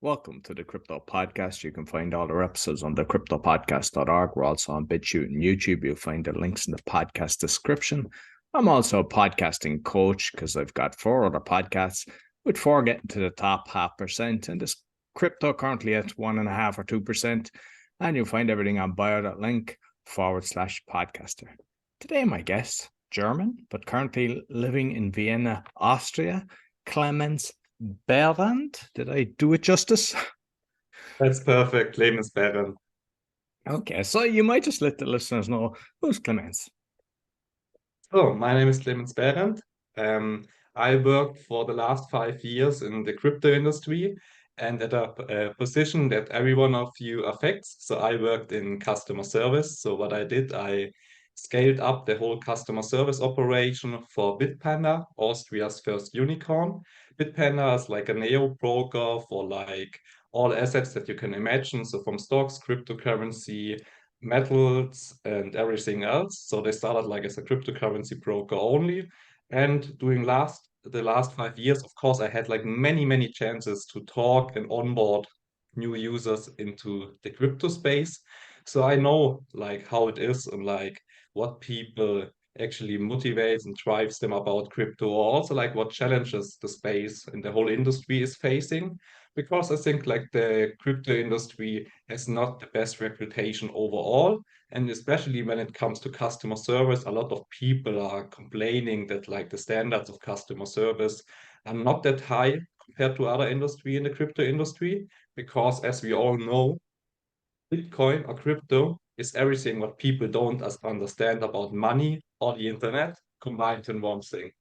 Welcome to the Crypto Podcast. You can find all our episodes on thecryptopodcast.org. We're also on BitChute and YouTube. You'll find the links in the podcast description. I'm also a podcasting coach because I've got 4 other podcasts, with 4 getting to the top 0.5%, and this crypto currently at 1.5 or 2%. And you'll find everything on bio.link/podcaster. Today, my guest, German, but currently living in Vienna, Austria, Clemens Behrend. Did I do it justice? That's perfect, Clemens Behrend. Okay, so you might just let the listeners know who's Clemens. Oh, my name is Clemens Behrend. I worked for the last 5 years in the crypto industry and at a position that every one of you affects. So I worked in customer service. So what I did, I scaled up the whole customer service operation for Bitpanda, Austria's first unicorn. Bitpanda is like a neo broker for like all assets that you can imagine. So from stocks, cryptocurrency, metals, and everything else. So they started like as a cryptocurrency broker only. And during the last 5 years, of course, I had like many chances to talk and onboard new users into the crypto space. So I know like how it is and like what people actually motivates and drives them about crypto, or also like what challenges the space and the whole industry is facing. Because I think like the crypto industry has not the best reputation overall. And especially when it comes to customer service, a lot of people are complaining that like the standards of customer service are not that high compared to other industry in the crypto industry. Because as we all know, Bitcoin or crypto is everything what people don't understand about money or the internet combined in one thing.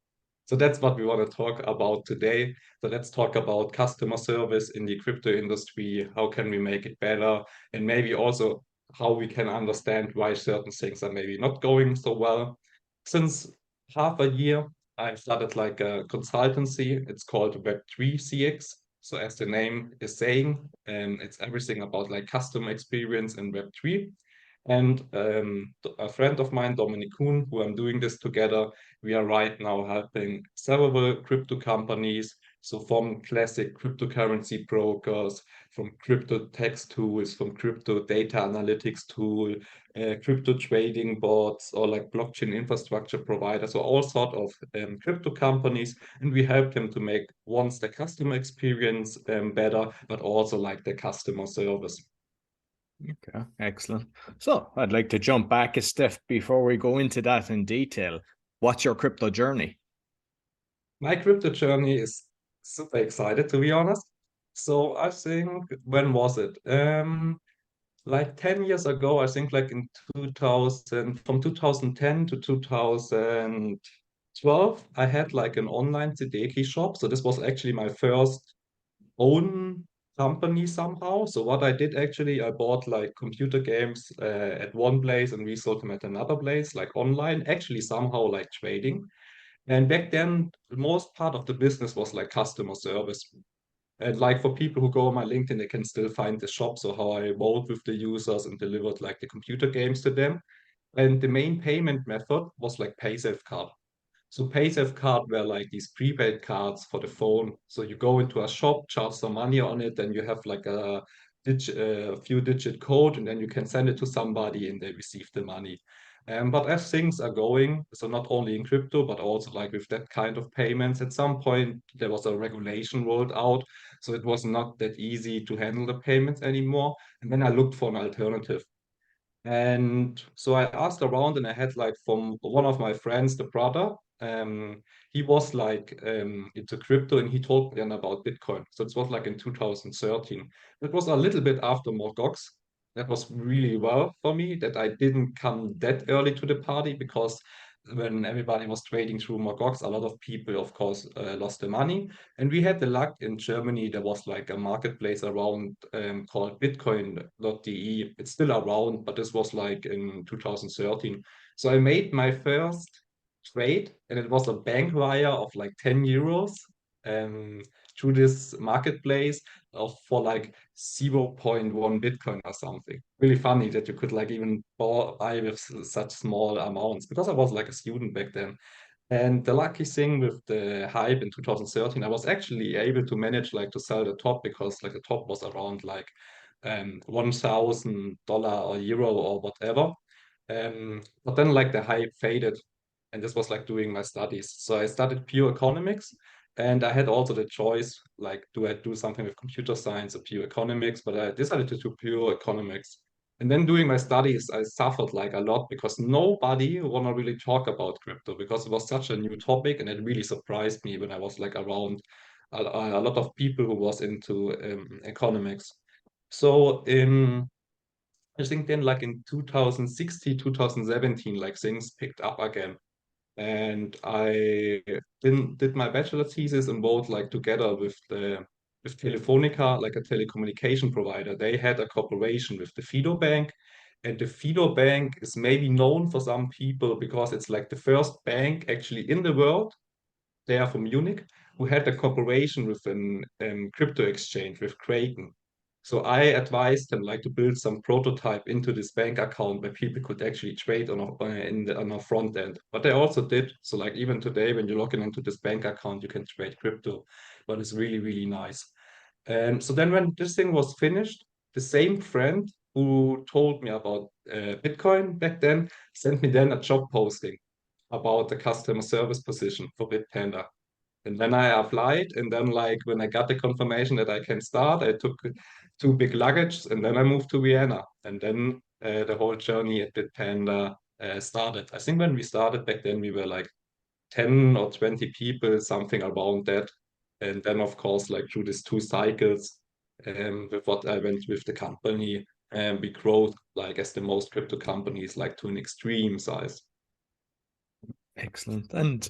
So that's what we want to talk about today. So let's talk about customer service in the crypto industry. How can we make it better? And maybe also how we can understand why certain things are maybe not going so well. Since half a year, I started like a consultancy. It's called Web3 CX. So as the name is saying, it's everything about like customer experience in Web3. And a friend of mine, Dominic Kuhn, who I'm doing this together, we are right now helping several crypto companies. So from classic cryptocurrency brokers, from crypto tax tools, from crypto data analytics tool, crypto trading bots, or like blockchain infrastructure providers, or all sort of crypto companies. And we help them to make once the customer experience better, but also like the customer service. Okay, excellent. So I'd like to jump back a step before we go into that in detail. What's your crypto journey? My crypto journey is super excited, to be honest. So I think, when was it? Like 10 years ago, I think like in 2000, from 2010 to 2012, I had like an online Sideki shop. So this was actually my first own company somehow. So what I did actually, I bought like computer games at one place and resold them at another place, like online, actually somehow like trading. And back then, the most part of the business was like customer service. And like for people who go on my LinkedIn, they can still find the shop. So how I worked with the users and delivered like the computer games to them. And the main payment method was like PaySafe card. So PaySafe card were like these prepaid cards for the phone. So you go into a shop, charge some money on it, and you have like a few digit code, and then you can send it to somebody and they receive the money. But as things are going, so not only in crypto, but also like with that kind of payments, at some point there was a regulation rolled out. So it was not that easy to handle the payments anymore. And then I looked for an alternative. And so I asked around, and I had like from one of my friends, the brother, he was like into crypto, and he told me then about Bitcoin. So it was like in 2013. It was a little bit after Morgox. That was really well for me that I didn't come that early to the party, because when everybody was trading through Morgox, a lot of people, of course, lost their money. And we had the luck in Germany, there was like a marketplace around called Bitcoin.de. It's still around, but this was like in 2013. So I made my first trade, and it was a bank wire of like 10 euros um, through this marketplace for like zero point 0.1 Bitcoin or something. Really funny that you could like even buy with such small amounts, because I was like a student back then. And the lucky thing with the hype in 2013, I was actually able to manage like to sell the top because like the top was around like $1,000 or euro or whatever. But then like the hype faded, and this was like doing my studies. So I studied pure economics, and I had also the choice like, do I do something with computer science or pure economics? But I decided to do pure economics. And then doing my studies, I suffered like a lot because nobody want to really talk about crypto because it was such a new topic, and it really surprised me when I was like around a lot of people who was into economics. So in I think then like in 2016, 2017, like things picked up again. And I did my bachelor thesis in both like together with Telefonica, like a telecommunication provider. They had a cooperation with the Fido Bank. And the Fido Bank is maybe known for some people because it's like the first bank actually in the world, they are from Munich, who had a cooperation with an crypto exchange with Kraken. So I advised them like to build some prototype into this bank account where people could actually trade on a front end. But they also did. So like even today, when you're logging into this bank account, you can trade crypto. But it's really, really nice. So then when this thing was finished, the same friend who told me about Bitcoin back then sent me then a job posting about the customer service position for Bitpanda. And then I applied, and then like when I got the confirmation that I can start, I took two big luggage, and then I moved to Vienna. And then the whole journey at Bitpanda started. I think when we started back then, we were like 10 or 20 people, something around that. And then, of course, like through these two cycles, with what I went with the company, we growth like as the most crypto companies, like to an extreme size. Excellent. And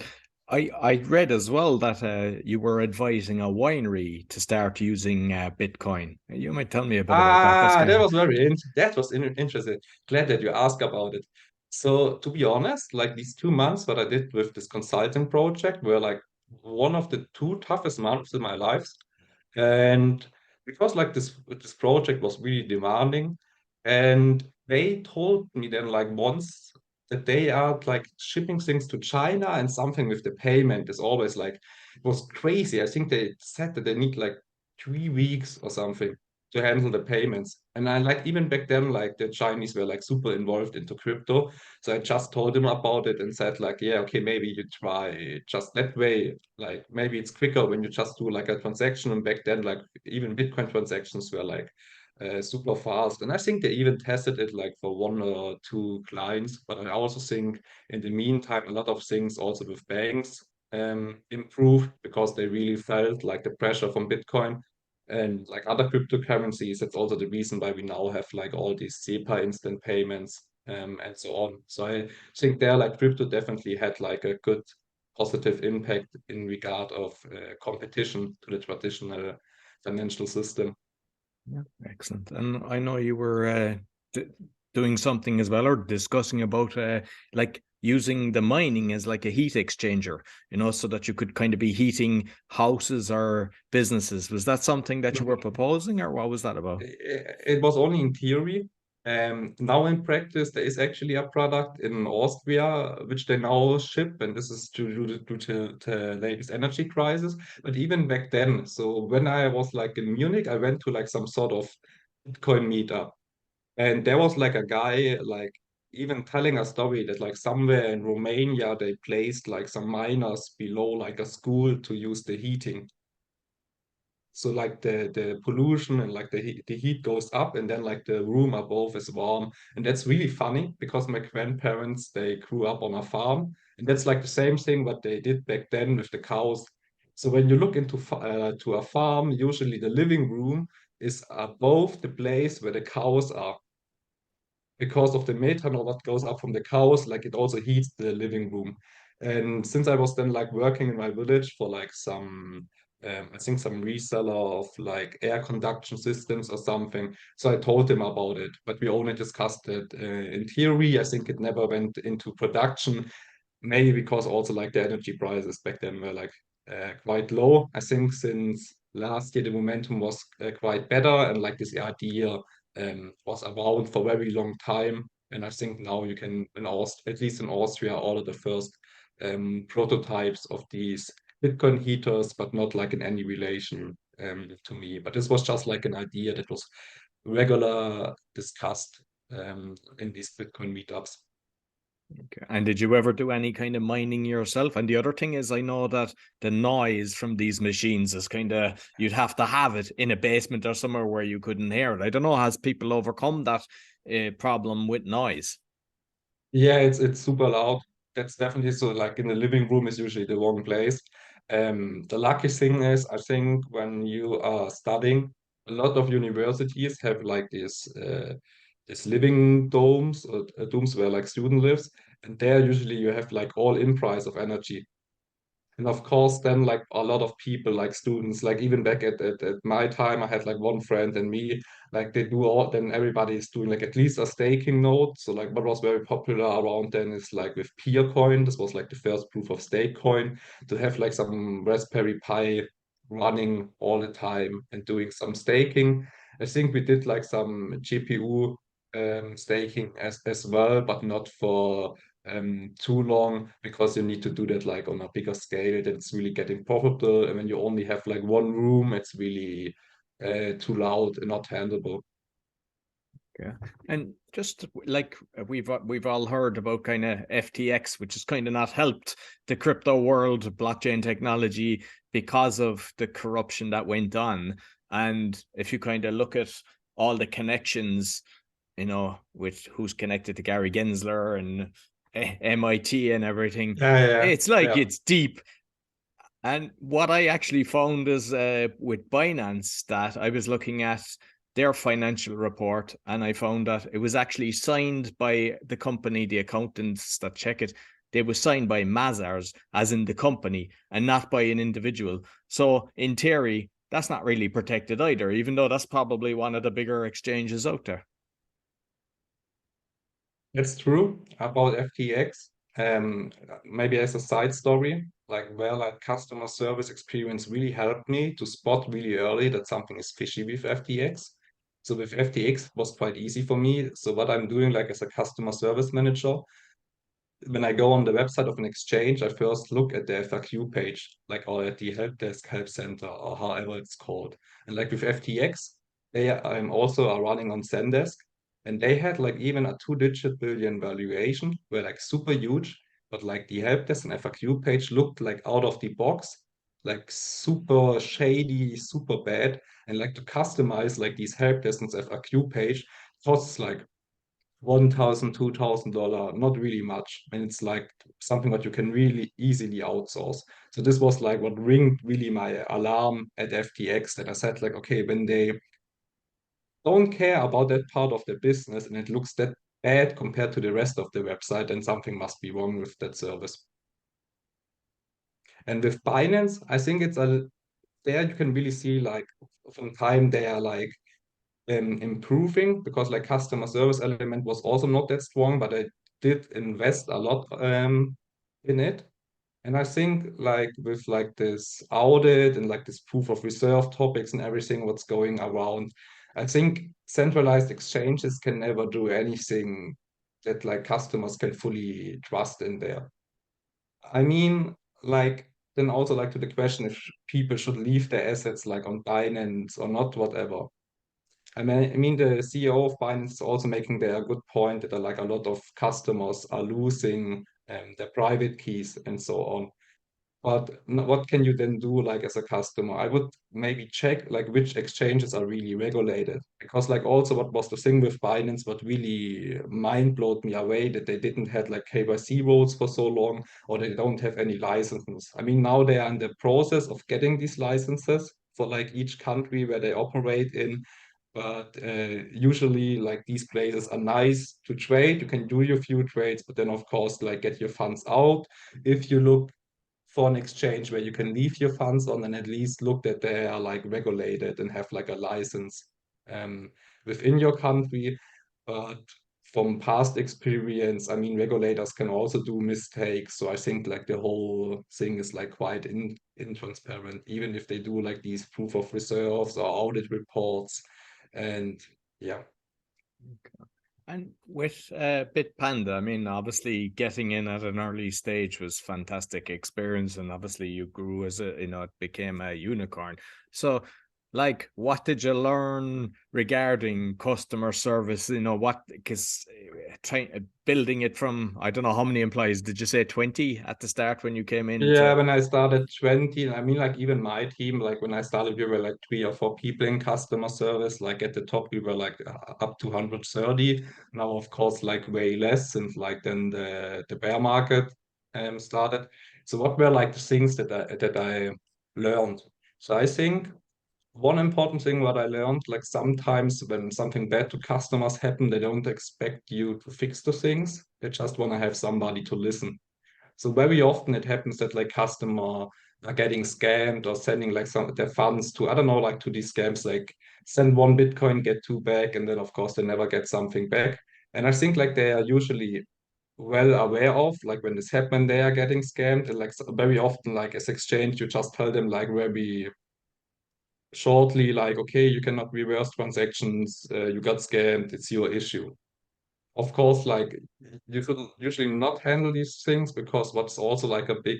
I read as well that you were advising a winery to start using Bitcoin. You might tell me a bit about that. That's Ah, kind that of was that was interesting. Glad that you asked about it. So to be honest, like these 2 months, what I did with this consulting project were like one of the two toughest months in my life. And because like this project was really demanding, and they told me then like once that they are like shipping things to China, and something with the payment is always like it was crazy. I think they said that they need like 3 weeks or something to handle the payments. And I like even back then, like the Chinese were like super involved into crypto. So I just told them about it and said like, yeah, okay, maybe you try just that way. Like maybe it's quicker when you just do like a transaction. And back then, like even Bitcoin transactions were like super fast. And I think they even tested it like for one or two clients. But I also think in the meantime, a lot of things also with banks improved because they really felt like the pressure from Bitcoin and like other cryptocurrencies. That's also the reason why we now have like all these SEPA instant payments and so on. So I think there like crypto definitely had like a good positive impact in regard of competition to the traditional financial system. Yeah, excellent. And I know you were d doing something as well, or discussing about like using the mining as like a heat exchanger, so that you could kind of be heating houses or businesses. Was that something that you were proposing, or what was that about? It was only in theory. Now in practice, there is actually a product in Austria which they now ship, and this is due to the latest energy crisis. But even back then, so when I was like in Munich, I went to like some sort of Bitcoin meetup, and there was like a guy like even telling a story that like somewhere in Romania they placed like some miners below like a school to use the heating. So like the pollution and like the heat goes up, and then like the room above is warm. And that's really funny because my grandparents, they grew up on a farm, and that's like the same thing what they did back then with the cows. So when you look into to a farm, usually the living room is above the place where the cows are, because of the methanol that goes up from the cows, like it also heats the living room. And since I was then like working in my village for like some, I think some reseller of like air conduction systems or something, so I told him about it, but we only discussed it in theory. I think it never went into production, maybe because also like the energy prices back then were like quite low. I think since last year the momentum was quite better, and like this idea was around for a very long time. And I think now you can at least in Austria order the first prototypes of these Bitcoin heaters, but not like in any relation to me. But this was just like an idea that was regular discussed in these Bitcoin meetups. Okay. And did you ever do any kind of mining yourself? And the other thing is, I know that the noise from these machines is kind of, you'd have to have it in a basement or somewhere where you couldn't hear it. I don't know, has people overcome that problem with noise? Yeah, it's super loud. That's definitely so. Like in the living room is usually the wrong place. The lucky thing is, I think when you are studying, a lot of universities have like this living domes or domes where like student lives, and there usually you have like all-in price of energy. And of course, then like a lot of people, like students, like even back at my time, I had like one friend and me, like they do all, then everybody is doing like at least a staking node. So like what was very popular around then is like with Peer coin, this was like the first proof of stake coin, to have like some Raspberry Pi running all the time and doing some staking. I think we did like some GPU staking as well, but not for too long because you need to do that like on a bigger scale that it's really getting profitable. And when you only have like one room, it's really too loud and not handleable. Yeah. And just like we've all heard about kind of FTX, which has kind of not helped the crypto world, blockchain technology, because of the corruption that went on. And if you kind of look at all the connections, you know, with who's connected to Gary Gensler and MIT and everything, Yeah, it's like yeah. it's deep. And what I actually found is with Binance that I was looking at their financial report and I found that it was actually signed by the company, the accountants that check it. They were signed by Mazars, as in the company, and not by an individual. So in theory, that's not really protected either, even though that's probably one of the bigger exchanges out there. That's true about FTX. Maybe as a side story, like like customer service experience really helped me to spot really early that something is fishy with FTX. So with FTX it was quite easy for me. So what I'm doing like as a customer service manager, when I go on the website of an exchange, I first look at the FAQ page, like or at the help desk, help center, or however it's called. And like with FTX, I'm also are running on Zendesk, and they had like even a two-digit billion valuation, were like super huge, but like the help desk and FAQ page looked like out of the box, like super shady, super bad, and like to customize like these help desk and FAQ page costs like 1,000, $2,000, not really much. And it's like something that you can really easily outsource. So this was like what ringed really my alarm at FTX that I said like, okay, when they don't care about that part of the business and it looks that bad compared to the rest of the website, then something must be wrong with that service. And with Binance, I think it's a there you can really see like from time they are like improving because like customer service element was also not that strong, but I did invest a lot in it. And I think like with like this audit and like this proof of reserve topics and everything what's going around, I think centralized exchanges can never do anything that like customers can fully trust in there. I mean, like then also like to the question if people should leave their assets like on Binance or not, whatever. I mean, the CEO of Binance is also making there a good point that like a lot of customers are losing their private keys and so on. But what can you then do like as a customer? I would maybe check like which exchanges are really regulated because like also what was the thing with Binance, what really mind blowed me away that they didn't have like KYC rules for so long or they don't have any licenses. I mean, now they are in the process of getting these licenses for like each country where they operate in. But usually, like these places are nice to trade. You can do your few trades, but then of course, like get your funds out. If you look for an exchange where you can leave your funds on and at least look that they are like regulated and have like a license um, within your country. But from past experience, I mean, regulators can also do mistakes. So I think like the whole thing is like quite intransparent, even if they do like these proof of reserves or audit reports. And yeah. And with Bitpanda, I mean, obviously getting in at an early stage was fantastic experience, and obviously you grew as a, it became a unicorn. So, like, what did you learn regarding customer service? Because building it from, I don't know how many employees, did you say 20 at the start when you came Yeah, into? when I started 20, I mean, like even my team, like when I started, we were like 3 or 4 people in customer service. Like at the top, we were like up to 130. Now, of course, like way less since like then the bear market started. So what were like the things that I learned? So I think one important thing what I learned, like sometimes when something bad to customers happen, they don't expect you to fix the things. They just want to have somebody to listen. So very often it happens that like customer are getting scammed or sending like some of their funds to, I don't know, like to these scams, like send 1 Bitcoin, get two back, and then of course they never get something back. And I think like they are usually well aware of like when this happen, they are getting scammed. And like very often, like as exchange, you just tell them like very shortly, like, okay, you cannot reverse transactions, you got scammed, it's your issue. Of course, like you should usually not handle these things because what's also like a big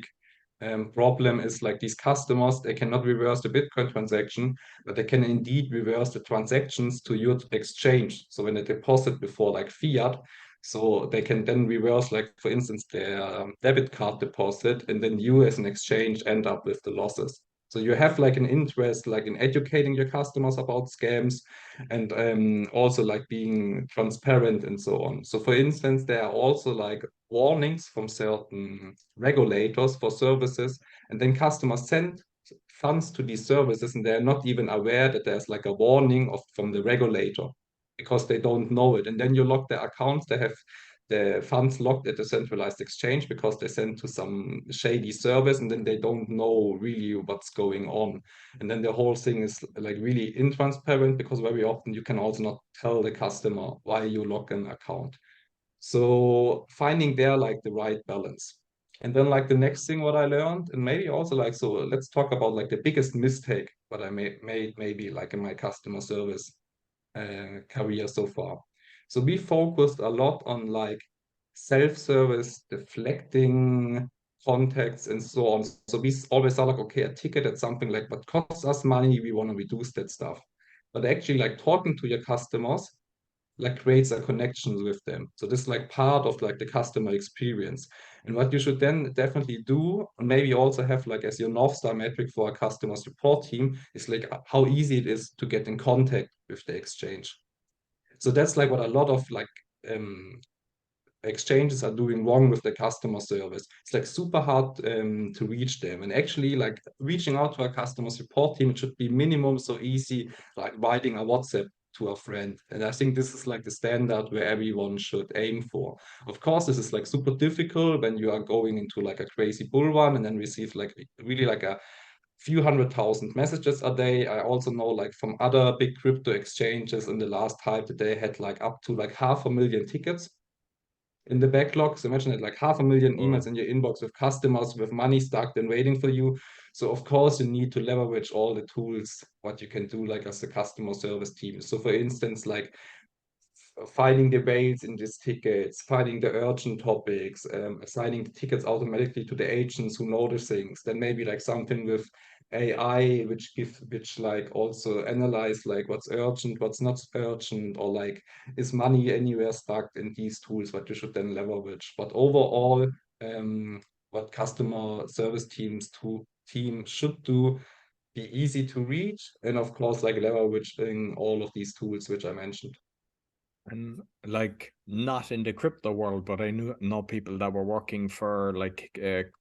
problem is like these customers, they cannot reverse the Bitcoin transaction, but they can indeed reverse the transactions to your exchange. So when they deposit before like fiat, so they can then reverse, like for instance, their debit card deposit, and then you as an exchange end up with the losses. So you have like an interest like in educating your customers about scams and also like being transparent and so on. So for instance, there are also like warnings from certain regulators for services, and then customers send funds to these services and they're not even aware that there's like a warning from the regulator because they don't know it. And then you lock their accounts, they have the funds locked at a centralized exchange because they send to some shady service and then they don't know really what's going on. And then the whole thing is like really intransparent because very often you can also not tell the customer why you lock an account. So finding there like the right balance. And then like the next thing what I learned, and maybe also like, so let's talk about like the biggest mistake what I made maybe like in my customer service career so far. So we focused a lot on like self-service, deflecting contacts and so on. So we always thought like, okay, a ticket at something like what costs us money, we want to reduce that stuff. But actually like talking to your customers like creates a connection with them. So this is like part of like the customer experience. And what you should then definitely do, and maybe also have like as your North Star metric for a customer support team, is like how easy it is to get in contact with the exchange. So that's like what a lot of like exchanges are doing wrong with the customer service. It's like super hard to reach them. And actually, like reaching out to a customer support team, it should be minimum so easy, like writing a WhatsApp to a friend. And I think this is like the standard where everyone should aim for. Of course, this is like super difficult when you are going into like a crazy bull run and then receive like really like a few 100,000 messages a day. I also know like from other big crypto exchanges in the last hype that they had like up to like 500,000 tickets in the backlog. So imagine it like 500,000 emails Or in your inbox with customers with money stuck and waiting for you. So of course you need to leverage all the tools what you can do like as a customer service team. So for instance, like finding the whales in these tickets, finding the urgent topics, assigning the tickets automatically to the agents who know the things. Then maybe like something with AI, which like also analyze like what's urgent, what's not urgent, or like is money anywhere stuck in these tools, what you should then leverage. But overall, what customer service team should do be easy to reach, and of course like leveraging all of these tools which I mentioned. and like not in the crypto world, but I know people that were working for like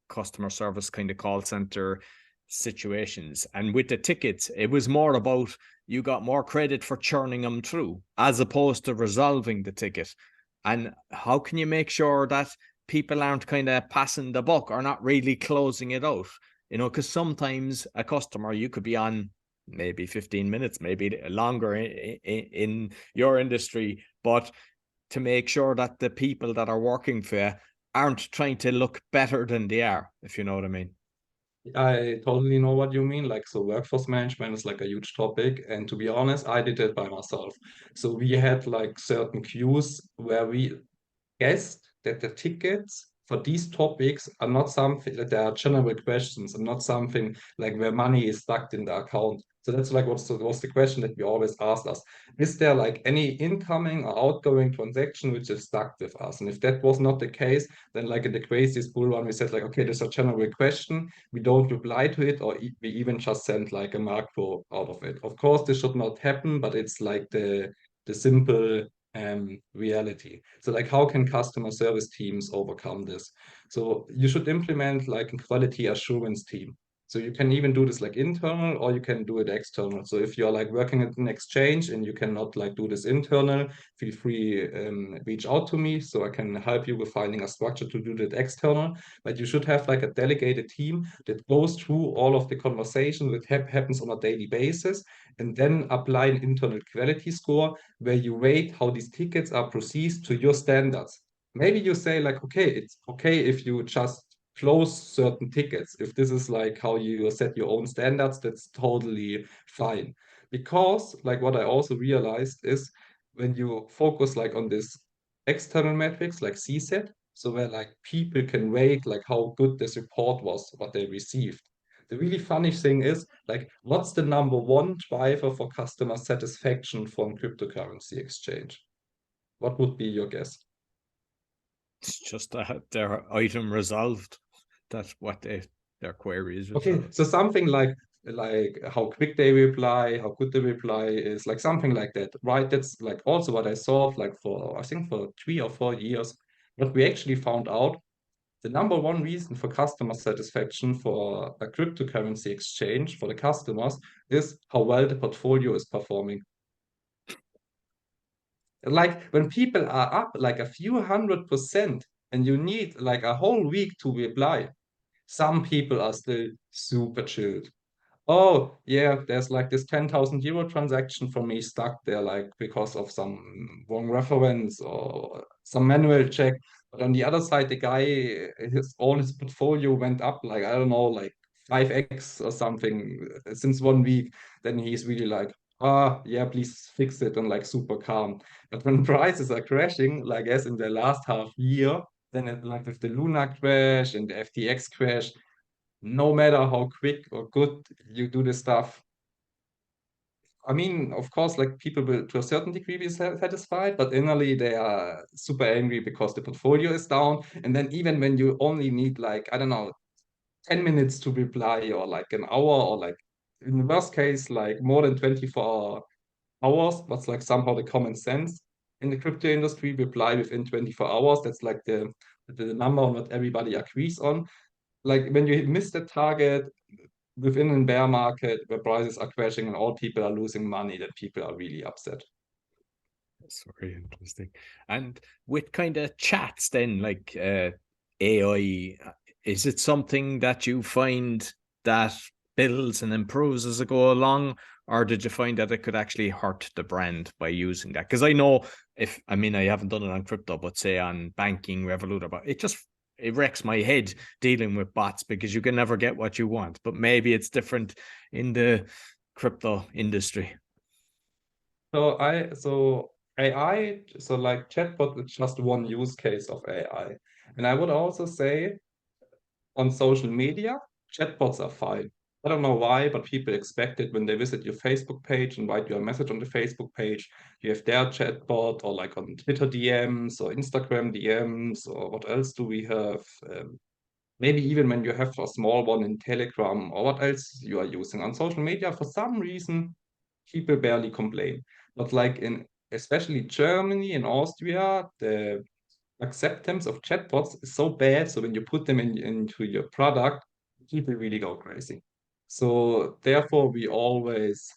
customer service kind of call center situations. And with the tickets, it was more about you got more credit for churning them through as opposed to resolving the ticket. And how can you make sure that people aren't kind of passing the buck or not really closing it out? Because sometimes a customer, you could be on maybe 15 minutes, maybe longer in your industry, but to make sure that the people that are working for you aren't trying to look better than they are, if you know what I mean. I totally know what you mean. Like, so workforce management is like a huge topic. And to be honest, I did it by myself. So we had like certain queues where we guessed that the tickets for these topics are not something that there are general questions and not something like where money is stuck in the account. So that's like was the question that we always asked us. Is there like any incoming or outgoing transaction which is stuck with us? And if that was not the case, then like in the craziest bull run, we said like, okay, there's a general question. We don't reply to it, or we even just send like a macro out of it. Of course, this should not happen, but it's like the simple reality. So like how can customer service teams overcome this? So you should implement like a quality assurance team. So you can even do this like internal or you can do it external. So if you're like working at an exchange and you cannot like do this internal, feel free reach out to me so I can help you with finding a structure to do that external. But you should have like a delegated team that goes through all of the conversation that happens on a daily basis and then apply an internal quality score where you rate how these tickets are processed to your standards. Maybe you say like, okay, it's okay if you just close certain tickets. If this is like how you set your own standards, that's totally fine. Because like what I also realized is when you focus like on this external metrics like CSAT, so where like people can rate like how good this report was, what they received. The really funny thing is, like, what's the number one driver for customer satisfaction from cryptocurrency exchange? What would be your guess? It's just that their item resolved. That's what their query is Okay, resolved. so something like how quick they reply, how good the reply is, like something like that, right? That's like also what I saw like for I think for 3 or 4 years. What we actually found out, the number one reason for customer satisfaction for a cryptocurrency exchange for the customers is how well the portfolio is performing. Like when people are up like a few 100% and you need like a whole week to reply, some people are still super chilled. Oh, yeah, there's like this 10,000 euro transaction for me stuck there, like because of some wrong reference or some manual check. But on the other side, the guy, his portfolio went up like, I don't know, like 5x or something since 1 week. Then he's really like, ah, yeah, please fix it and like super calm. But when prices are crashing, like as in the last half year, then like with the Luna crash and the FTX crash, no matter how quick or good you do this stuff. I mean, of course, like people will to a certain degree be satisfied, but innerly they are super angry because the portfolio is down. And then even when you only need like, I don't know, 10 minutes to reply or like an hour or like in the worst case, like more than 24 hours, what's like somehow the common sense in the crypto industry, reply within 24 hours. That's like the number on what everybody agrees on. Like when you miss the target, within a bear market where prices are crashing and all people are losing money, that people are really upset. That's very interesting. And with kind of chats, then like AI, is it something that you find that builds and improves as it go along, or did you find that it could actually hurt the brand by using that? Because I know if I mean I haven't done it on crypto, but say on banking, Revolut, but it wrecks my head dealing with bots because you can never get what you want. But maybe it's different in the crypto industry. So AI, so like chatbot is just one use case of AI. And I would also say on social media, chatbots are fine. I don't know why, but people expect it when they visit your Facebook page and write you a message on the Facebook page. You have their chatbot, or like on Twitter DMs or Instagram DMs, or what else do we have? Maybe even when you have a small one in Telegram or what else you are using on social media, for some reason, people barely complain. But like in especially Germany and Austria, the acceptance of chatbots is so bad. So when you put them into your product, people really go crazy. So therefore, we always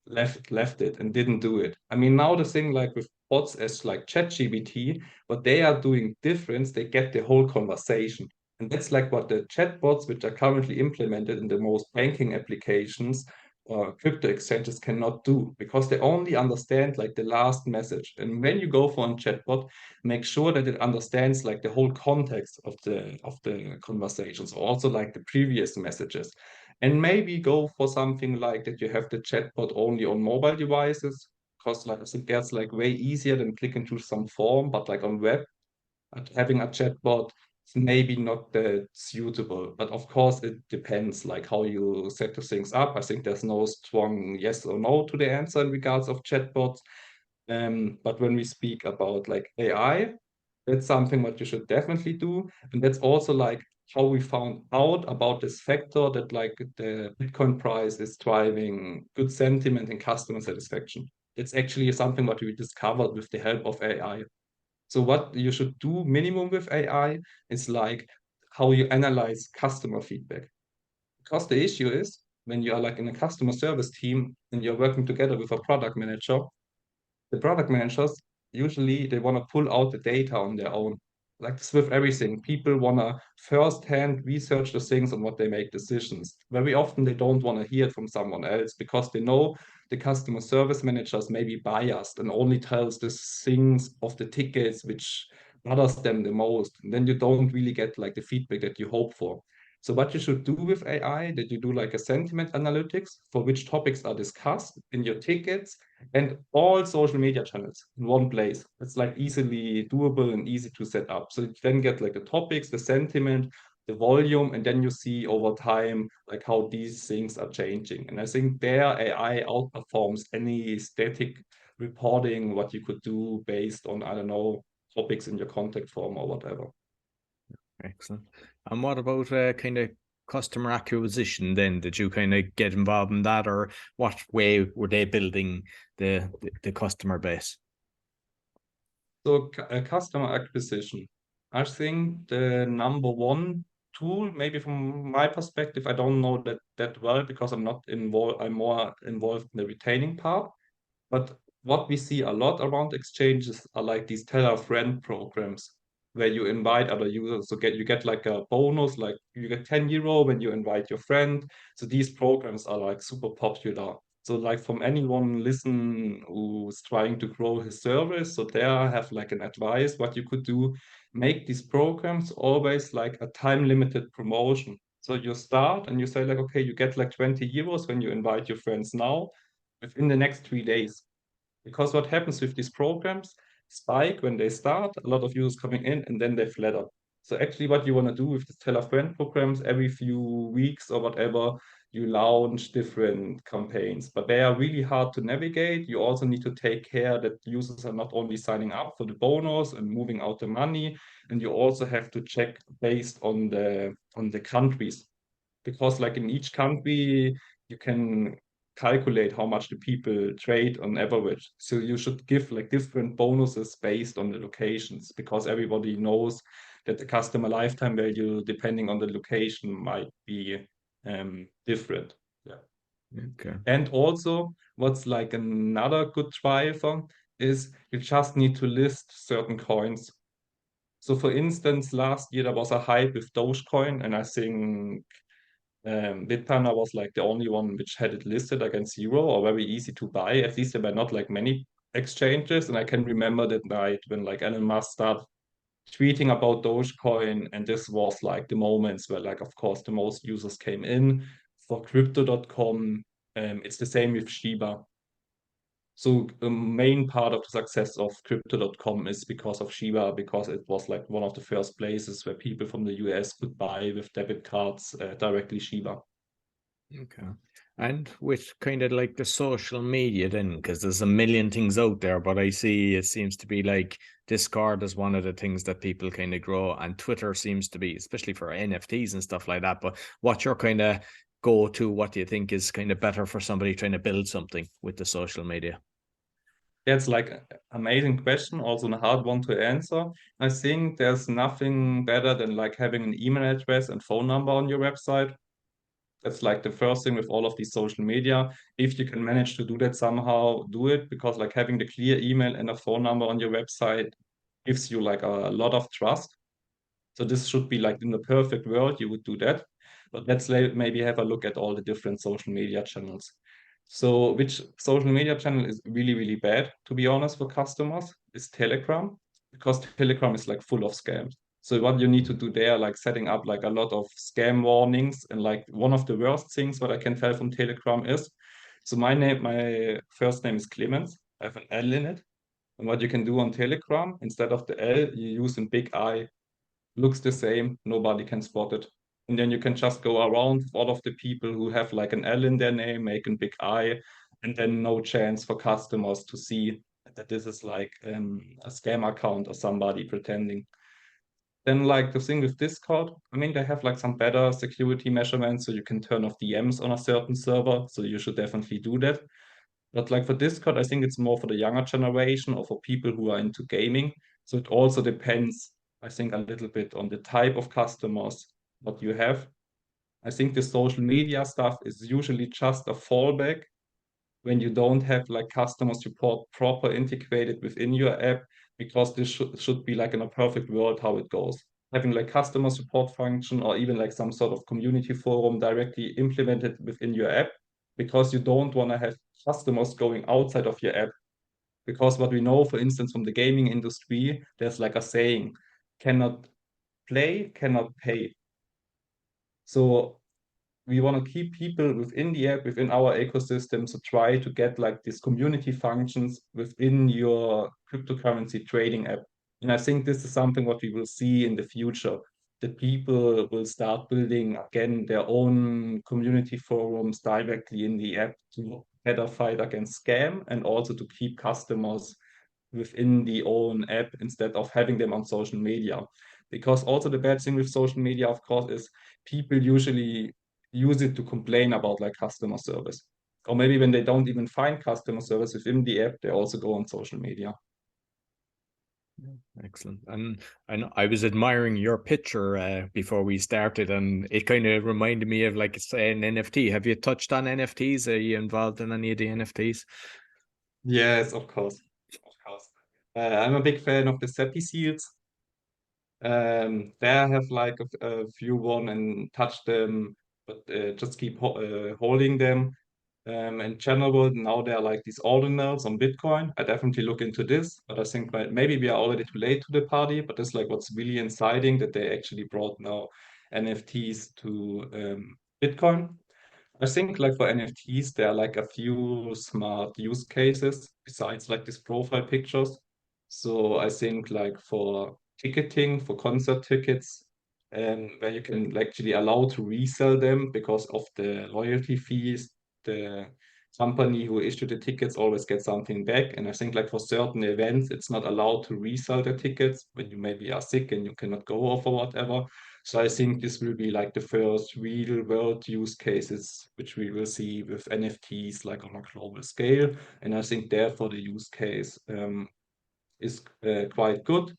left it and didn't do it. I mean, now the thing like with bots as like ChatGPT, what they are doing different, they get the whole conversation. And that's like what the chatbots, which are currently implemented in the most banking applications, crypto exchanges cannot do, because they only understand like the last message. And when you go for a chatbot, make sure that it understands like the whole context of the conversations, also like the previous messages. And maybe go for something like that you have the chatbot only on mobile devices, because like I think that's like way easier than clicking through some form, but like on web, having a chatbot is maybe not that suitable. But of course, it depends like how you set the things up. I think there's no strong yes or no to the answer in regards of chatbots. But when we speak about like AI, that's something what you should definitely do. And that's also like how we found out about this factor that like the Bitcoin price is driving good sentiment and customer satisfaction. It's actually something what we discovered with the help of AI. So what you should do minimum with AI is like how you analyze customer feedback. Because the issue is when you are like in a customer service team and you're working together with a product manager, the product managers usually they want to pull out the data on their own. Like this with everything. People want to first-hand research the things on what they make decisions. Very often they don't want to hear it from someone else because they know the customer service managers may be biased and only tells the things of the tickets which bothers them the most. And then you don't really get like the feedback that you hope for. So what you should do with AI, that you do like a sentiment analytics for which topics are discussed in your tickets and all social media channels in one place. It's like easily doable and easy to set up. So you then get like the topics, the sentiment, the volume, and then you see over time like how these things are changing. And I think there AI outperforms any static reporting what you could do based on, I don't know, topics in your contact form or whatever. Excellent. And what about kind of customer acquisition then? Did you kind of get involved in that, or what way were they building the customer base? So customer acquisition, I think the number one tool, maybe from my perspective, I don't know that well because I'm not involved, I'm more involved in the retaining part. But what we see a lot around exchanges are like these tell a friend programs where you invite other users. So you get like a bonus, like you get 10 euro when you invite your friend. So these programs are like super popular. So like from anyone listen who's trying to grow his service, so there I have like an advice what you could do, make these programs always like a time limited promotion. So you start and you say like, okay, you get like 20 euros when you invite your friends now within the next 3 days. Because what happens with these programs spike when they start, a lot of users coming in and then they flatter. So actually what you want to do with the tell a friend programs, every few weeks or whatever, you launch different campaigns. But they are really hard to navigate. You also need to take care that users are not only signing up for the bonus and moving out the money, and you also have to check based on the countries because like in each country you can calculate how much the people trade on average. So you should give like different bonuses based on the locations because everybody knows that the customer lifetime value depending on the location might be different. Yeah. Okay. And also what's like another good driver is you just need to list certain coins. So for instance, last year there was a hype with Dogecoin, and I think Bitpanda was like the only one which had it listed against zero or very easy to buy. At least there were not like many exchanges. And I can remember that night when like Elon Musk started tweeting about Dogecoin, and this was like the moments where like of course the most users came in for crypto.com. It's the same with Shiba. So the main part of the success of crypto.com is because of Shiba, because it was like one of the first places where people from the US could buy with debit cards directly Shiba. Okay. And with kind of like the social media then, because there's a million things out there, but I see it seems to be like Discord is one of the things that people kind of grow, and Twitter seems to be, especially for NFTs and stuff like that. But what's your kind of go to? What do you think is kind of better for somebody trying to build something with the social media? That's like an amazing question, also a hard one to answer. I think there's nothing better than like having an email address and phone number on your website. That's like the first thing with all of these social media. If you can manage to do that somehow, do it because like having the clear email and a phone number on your website gives you like a lot of trust. So this should be like in the perfect world, you would do that. But let's maybe have a look at all the different social media channels. So which social media channel is really, really bad, to be honest, for customers is Telegram, because Telegram is like full of scams. So what you need to do there, like setting up like a lot of scam warnings, and like one of the worst things what I can tell from Telegram is, so my first name is Clemens. I have an L in it. And what you can do on Telegram, instead of the L, you use a big I. Looks the same, nobody can spot it. And then you can just go around with all of the people who have like an L in their name, make a big I, and then no chance for customers to see that this is like a scam account or somebody pretending. Then like the thing with Discord, I mean, they have like some better security measurements, so you can turn off DMs on a certain server, so you should definitely do that. But like for Discord, I think it's more for the younger generation or for people who are into gaming. So it also depends, I think, a little bit on the type of customers what you have. I think the social media stuff is usually just a fallback when you don't have like customer support proper integrated within your app, because this should be like in a perfect world how it goes. Having like customer support function or even like some sort of community forum directly implemented within your app, because you don't want to have customers going outside of your app. Because what we know, for instance, from the gaming industry, there's like a saying, cannot play, cannot pay. So we want to keep people within the app, within our ecosystem, so try to get like these community functions within your cryptocurrency trading app. And I think this is something what we will see in the future, that people will start building again their own community forums directly in the app to better fight against scam, and also to keep customers within the own app instead of having them on social media. Because also the bad thing with social media, of course, is people usually use it to complain about like customer service. Or maybe when they don't even find customer service within the app, they also go on social media. Excellent. And I was admiring your picture before we started, and it kind of reminded me of like an NFT. Have you touched on NFTs? Are you involved in any of the NFTs? Yes, of course. Of course. I'm a big fan of the Seppi seals. There I have like a few one and touch them, but just keep holding them. In general, now there are like these ordinals on Bitcoin. I definitely look into this, but I think like maybe we are already too late to the party. But it's like what's really exciting that they actually brought now NFTs to Bitcoin. I think like for NFTs, there are like a few smart use cases besides like these profile pictures. So I think like for ticketing, for concert tickets, where you can actually allow to resell them because of the loyalty fees, the company who issued the tickets always gets something back. And I think like for certain events, it's not allowed to resell the tickets when you maybe are sick and you cannot go off or whatever. So I think this will be like the first real world use cases which we will see with NFTs like on a global scale. And I think therefore the use case is quite good.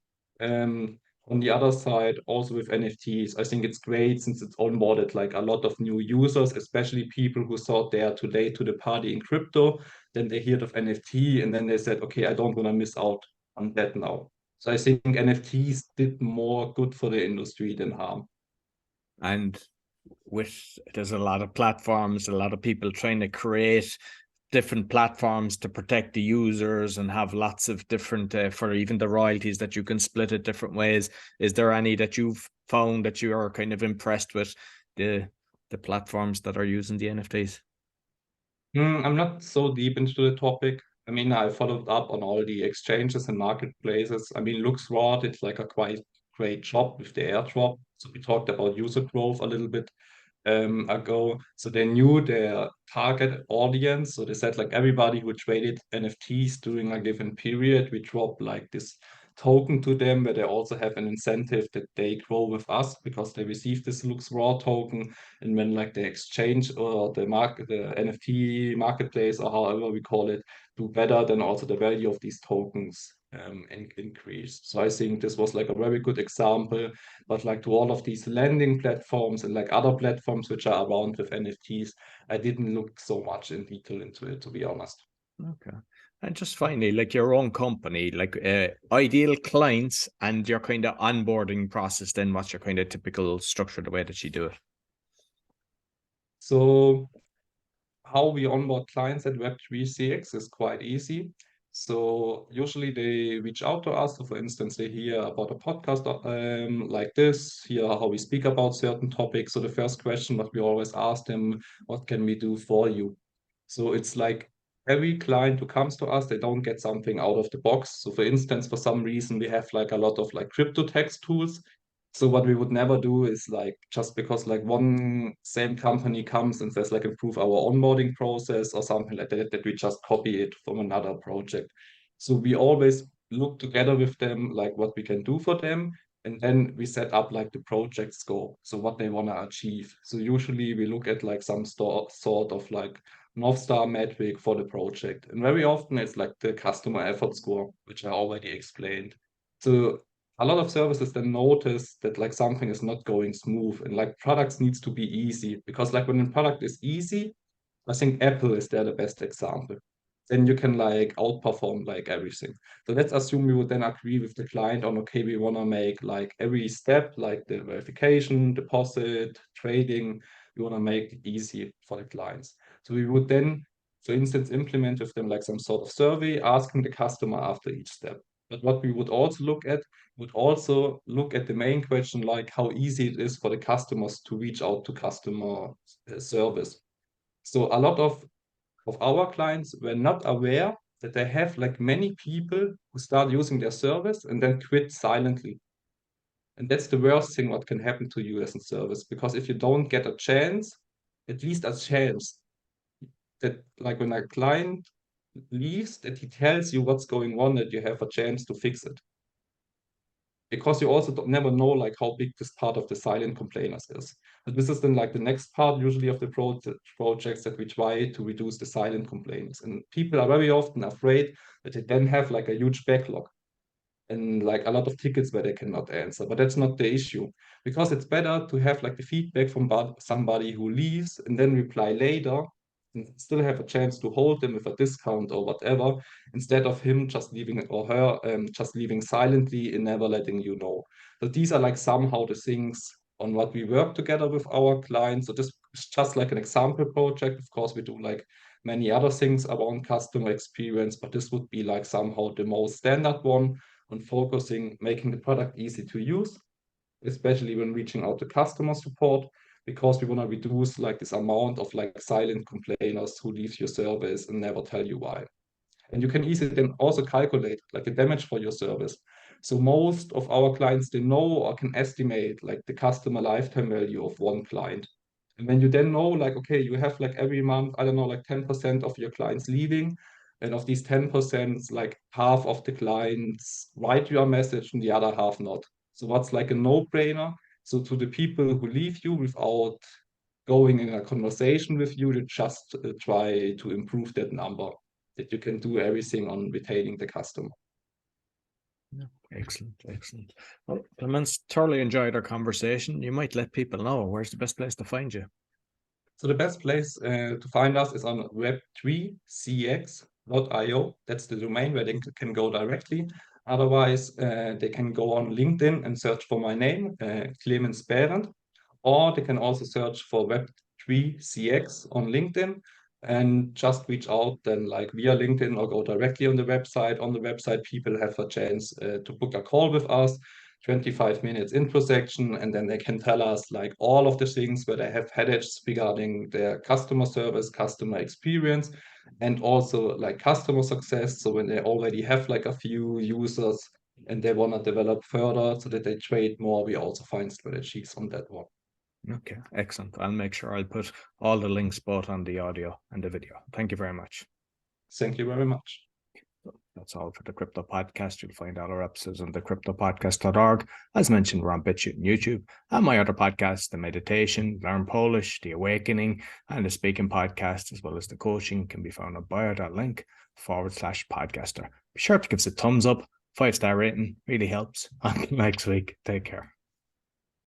On the other side, also with NFTs, I think it's great since it's onboarded like a lot of new users, especially people who thought they are too late to the party in crypto. Then they heard of NFT and then they said, okay, I don't want to miss out on that now. So I think NFTs did more good for the industry than harm. And there's a lot of platforms, a lot of people trying to create different platforms to protect the users and have lots of different for even the royalties that you can split it different ways. Is there any that you've found that you are kind of impressed with the platforms that are using the NFTs? I'm not so deep into the topic. I mean, I followed up on all the exchanges and marketplaces. I mean, LooksRoad, it's like a quite great job with the airdrop. So we talked about user growth a little bit ago. So they knew their target audience. So they said like everybody who traded NFTs during a given period, we drop like this token to them where they also have an incentive that they grow with us because they receive this LooksRaw token. And when like the exchange or the market, the NFT marketplace or however we call it, do better, then also the value of these tokens increase. So I think this was like a very good example. But like to all of these lending platforms and like other platforms which are around with NFTs, I didn't look so much in detail into it, to be honest. Okay. And just finally, like your own company, like ideal clients and your kind of onboarding process, then what's your kind of typical structure, the way that you do it? So how we onboard clients at Web3 CX is quite easy. So usually they reach out to us. So for instance, they hear about a podcast like this, hear how we speak about certain topics. So the first question that we always ask them, what can we do for you? So it's like every client who comes to us, they don't get something out of the box. So for instance, for some reason, we have like a lot of like crypto tax tools. So what we would never do is like just because like one same company comes and says like improve our onboarding process or something like that, that we just copy it from another project. So we always look together with them like what we can do for them, and then we set up like the project scope, so what they want to achieve. So usually we look at like some sort of like North Star metric for the project, and very often it's like the customer effort score, which I already explained. So a lot of services then notice that like something is not going smooth, and like products needs to be easy, because like when a product is easy, I think Apple is there the best example. Then you can like outperform like everything. So let's assume we would then agree with the client on, okay, we want to make like every step, like the verification, deposit, trading, we want to make it easy for the clients. So we would then, for instance, implement with them like some sort of survey asking the customer after each step. But what we would also look at the main question, like how easy it is for the customers to reach out to customer service. So a lot of our clients were not aware that they have like many people who start using their service and then quit silently. And that's the worst thing what can happen to you as a service, because if you don't get a chance, at least a chance, that like when a client leaves, that he tells you what's going on, that you have a chance to fix it. Because you also never know like how big this part of the silent complainers is. But this is then like the next part usually of the projects, that we try to reduce the silent complainers. And people are very often afraid that they then have like a huge backlog and like a lot of tickets where they cannot answer. But that's not the issue, because it's better to have like the feedback from somebody who leaves and then reply later and still have a chance to hold them with a discount or whatever, instead of him just leaving or her just leaving silently and never letting you know. So these are like somehow the things on what we work together with our clients. So this is just like an example project. Of course, we do like many other things around customer experience, but this would be like somehow the most standard one, on focusing, making the product easy to use, especially when reaching out to customer support, because we want to reduce like this amount of like silent complainers who leave your service and never tell you why. And you can easily then also calculate like the damage for your service. So most of our clients, they know or can estimate like the customer lifetime value of one client. And when you then know, like, okay, you have like every month, I don't know, like 10% of your clients leaving, and of these 10%, like half of the clients write you a message and the other half not. So what's like a no-brainer? So to the people who leave you without going in a conversation with you, to just try to improve that number, that you can do everything on retaining the customer. Yeah, excellent, excellent. Well, Clemens, thoroughly enjoyed our conversation. You might let people know where's the best place to find you. So the best place to find us is on web3cx.io. That's the domain where they can go directly. Otherwise, they can go on LinkedIn and search for my name, Clemens Behrend, or they can also search for Web3CX on LinkedIn and just reach out then like via LinkedIn or go directly on the website. On the website, people have a chance to book a call with us, 25 minutes intro section, and then they can tell us like all of the things where they have headaches regarding their customer service, customer experience, and also like customer success. So when they already have like a few users and they want to develop further so that they trade more, we also find strategies on that one. Okay, excellent. I'll make sure I'll put all the links both on the audio and the video. Thank you very much. Thank you very much. That's all for the Crypto Podcast. You'll find all our episodes on thecryptopodcast.org. As mentioned, we're on BitChute and YouTube. And my other podcasts, The Meditation, Learn Polish, The Awakening, and the Speaking Podcast, as well as the coaching, can be found on bio.link/podcaster. Be sure to give us a thumbs up, 5-star rating, really helps. Until next week, take care.